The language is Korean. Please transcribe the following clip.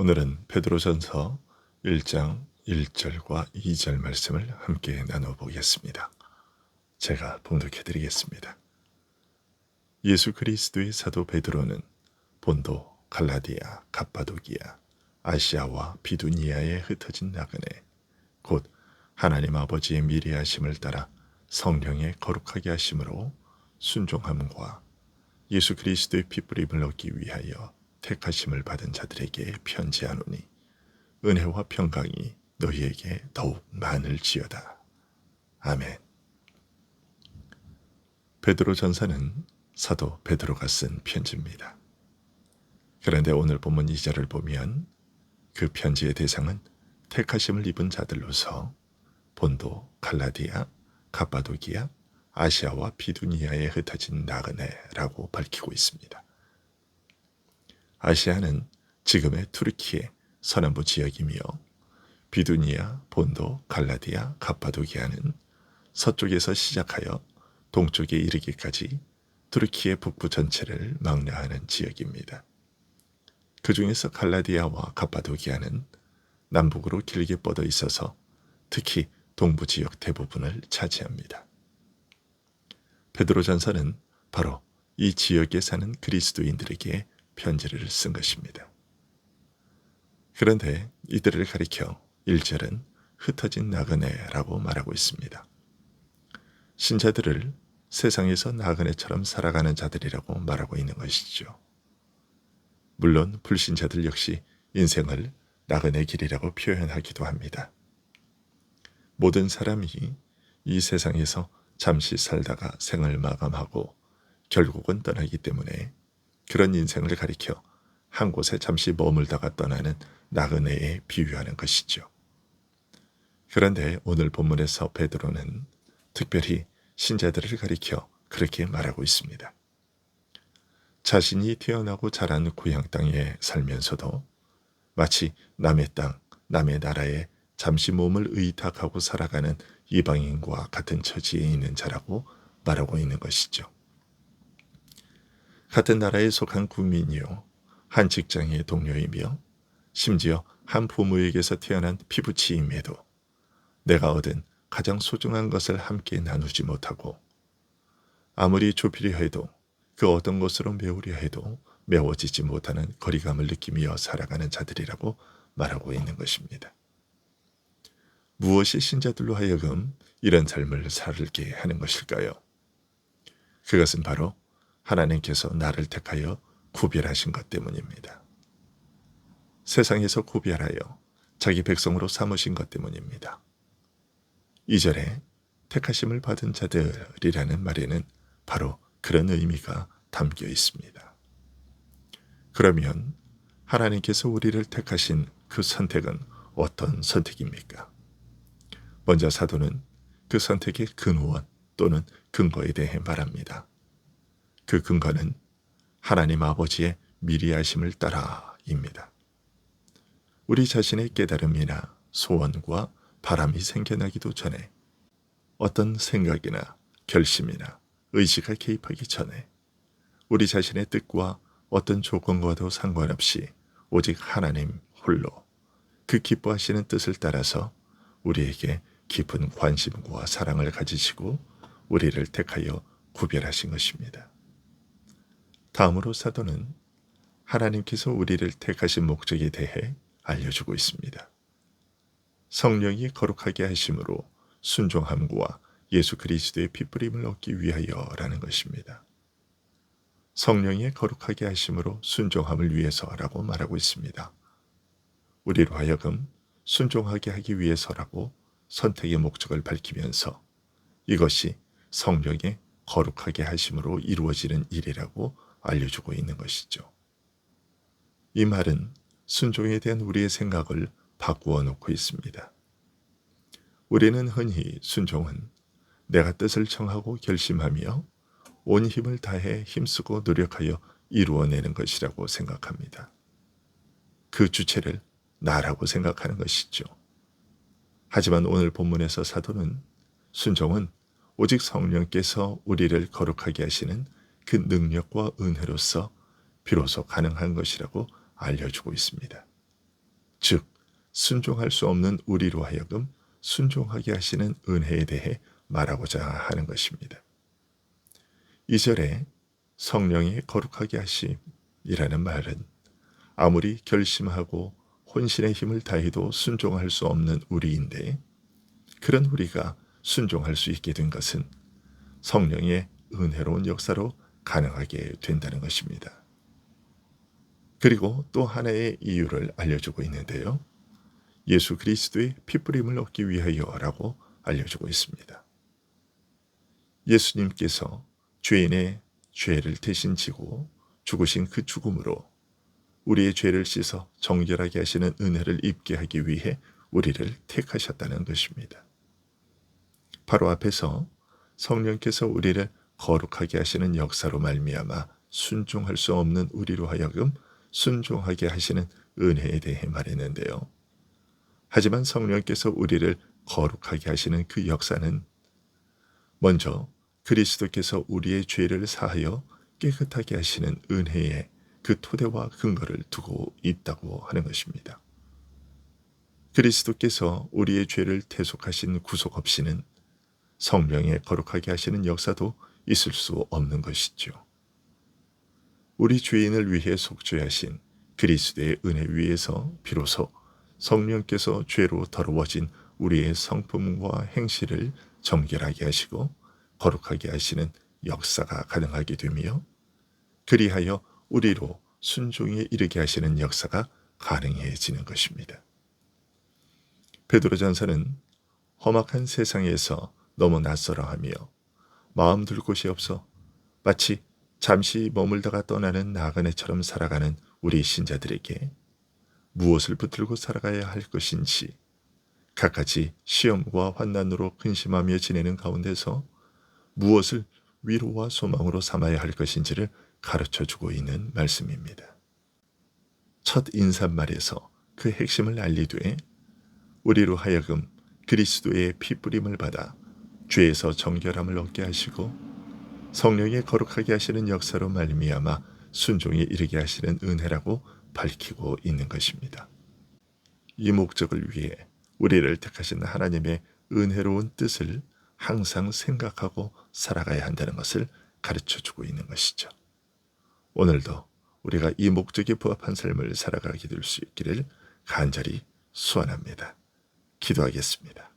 오늘은 베드로전서 1장 1절과 2절 말씀을 함께 나눠보겠습니다. 제가 봉독해 드리겠습니다. 예수 그리스도의 사도 베드로는 본도, 갈라디아, 갑바도기아, 아시아와 비두니아에 흩어진 나그네, 곧 하나님 아버지의 미리하심을 따라 성령의 거룩하게 하심으로 순종함과 예수 그리스도의 핏부림을 얻기 위하여 택하심을 받은 자들에게 편지하노니 은혜와 평강이 너희에게 더욱 많을지어다. 아멘. 베드로 전서는 사도 베드로가 쓴 편지입니다. 그런데 오늘 본문 2절을 보면 그 편지의 대상은 택하심을 입은 자들로서 본도, 갈라디아, 갑바도기아, 아시아와 비두니아에 흩어진 나그네라고 밝히고 있습니다. 아시아는 지금의 투르키의 서남부 지역이며 비두니아, 본도, 갈라디아, 갑바도기아는 서쪽에서 시작하여 동쪽에 이르기까지 투르키의 북부 전체를 망라하는 지역입니다. 그 중에서 갈라디아와 갑바도기아는 남북으로 길게 뻗어 있어서 특히 동부 지역 대부분을 차지합니다. 베드로 전서는 바로 이 지역에 사는 그리스도인들에게 편지를 쓴 것입니다. 그런데 이들을 가리켜 1절은 흩어진 나그네라고 말하고 있습니다. 신자들을 세상에서 나그네처럼 살아가는 자들이라고 말하고 있는 것이죠. 물론 불신자들 역시 인생을 나그네 길이라고 표현하기도 합니다. 모든 사람이 이 세상에서 잠시 살다가 생을 마감하고 결국은 떠나기 때문에 그런 인생을 가리켜 한 곳에 잠시 머물다가 떠나는 나그네에 비유하는 것이죠. 그런데 오늘 본문에서 베드로는 특별히 신자들을 가리켜 그렇게 말하고 있습니다. 자신이 태어나고 자란 고향 땅에 살면서도 마치 남의 땅, 남의 나라에 잠시 몸을 의탁하고 살아가는 이방인과 같은 처지에 있는 자라고 말하고 있는 것이죠. 같은 나라에 속한 국민이요, 한 직장의 동료이며 심지어 한 부모에게서 태어난 피부치임에도 내가 얻은 가장 소중한 것을 함께 나누지 못하고 아무리 좁히려 해도 그 어떤 것으로 메우려 해도 메워지지 못하는 거리감을 느끼며 살아가는 자들이라고 말하고 있는 것입니다. 무엇이 신자들로 하여금 이런 삶을 살게 하는 것일까요? 그것은 바로 하나님께서 나를 택하여 구별하신 것 때문입니다. 세상에서 구별하여 자기 백성으로 삼으신 것 때문입니다. 2절에 택하심을 받은 자들이라는 말에는 바로 그런 의미가 담겨 있습니다. 그러면 하나님께서 우리를 택하신 그 선택은 어떤 선택입니까? 먼저 사도는 그 선택의 근원 또는 근거에 대해 말합니다. 그 근거는 하나님 아버지의 미리하심을 따라입니다. 우리 자신의 깨달음이나 소원과 바람이 생겨나기도 전에 어떤 생각이나 결심이나 의지가 개입하기 전에 우리 자신의 뜻과 어떤 조건과도 상관없이 오직 하나님 홀로 그 기뻐하시는 뜻을 따라서 우리에게 깊은 관심과 사랑을 가지시고 우리를 택하여 구별하신 것입니다. 다음으로 사도는 하나님께서 우리를 택하신 목적에 대해 알려주고 있습니다. 성령이 거룩하게 하심으로 순종함과 예수 그리스도의 핏부림을 얻기 위하여라는 것입니다. 성령의 거룩하게 하심으로 순종함을 위해서라고 말하고 있습니다. 우리로 하여금 순종하게 하기 위해서라고 선택의 목적을 밝히면서 이것이 성령의 거룩하게 하심으로 이루어지는 일이라고 알려주고 있는 것이죠. 이 말은 순종에 대한 우리의 생각을 바꾸어 놓고 있습니다. 우리는 흔히 순종은 내가 뜻을 청하고 결심하며 온 힘을 다해 힘쓰고 노력하여 이루어내는 것이라고 생각합니다. 그 주체를 나라고 생각하는 것이죠. 하지만 오늘 본문에서 사도는 순종은 오직 성령께서 우리를 거룩하게 하시는 그 능력과 은혜로서 비로소 가능한 것이라고 알려주고 있습니다. 즉 순종할 수 없는 우리로 하여금 순종하게 하시는 은혜에 대해 말하고자 하는 것입니다. 2절에 성령이 거룩하게 하심이라는 말은 아무리 결심하고 혼신의 힘을 다해도 순종할 수 없는 우리인데, 그런 우리가 순종할 수 있게 된 것은 성령의 은혜로운 역사로 가능하게 된다는 것입니다. 그리고 또 하나의 이유를 알려주고 있는데요. 예수 그리스도의 피뿌림을 얻기 위하여라고 알려주고 있습니다. 예수님께서 죄인의 죄를 대신 지고 죽으신 그 죽음으로 우리의 죄를 씻어 정결하게 하시는 은혜를 입게 하기 위해 우리를 택하셨다는 것입니다. 바로 앞에서 성령께서 우리를 거룩하게 하시는 역사로 말미암아 순종할 수 없는 우리로 하여금 순종하게 하시는 은혜에 대해 말했는데요. 하지만 성령께서 우리를 거룩하게 하시는 그 역사는 먼저 그리스도께서 우리의 죄를 사하여 깨끗하게 하시는 은혜의 그 토대와 근거를 두고 있다고 하는 것입니다. 그리스도께서 우리의 죄를 대속하신 구속 없이는 성령의 거룩하게 하시는 역사도 있을 수 없는 것이죠. 우리 죄인을 위해 속죄하신 그리스도의 은혜 위에서 비로소 성령께서 죄로 더러워진 우리의 성품과 행실을 정결하게 하시고 거룩하게 하시는 역사가 가능하게 되며, 그리하여 우리로 순종에 이르게 하시는 역사가 가능해지는 것입니다. 베드로전서는 험악한 세상에서 너무 낯설어하며 마음 둘 곳이 없어 마치 잠시 머물다가 떠나는 나그네처럼 살아가는 우리 신자들에게 무엇을 붙들고 살아가야 할 것인지, 갖가지 시험과 환난으로 근심하며 지내는 가운데서 무엇을 위로와 소망으로 삼아야 할 것인지를 가르쳐주고 있는 말씀입니다. 첫 인사말에서 그 핵심을 알리되 우리로 하여금 그리스도의 피뿌림을 받아 죄에서 정결함을 얻게 하시고 성령의 거룩하게 하시는 역사로 말미암아 순종에 이르게 하시는 은혜라고 밝히고 있는 것입니다. 이 목적을 위해 우리를 택하신 하나님의 은혜로운 뜻을 항상 생각하고 살아가야 한다는 것을 가르쳐주고 있는 것이죠. 오늘도 우리가 이 목적에 부합한 삶을 살아가게 될 수 있기를 간절히 소원합니다. 기도하겠습니다.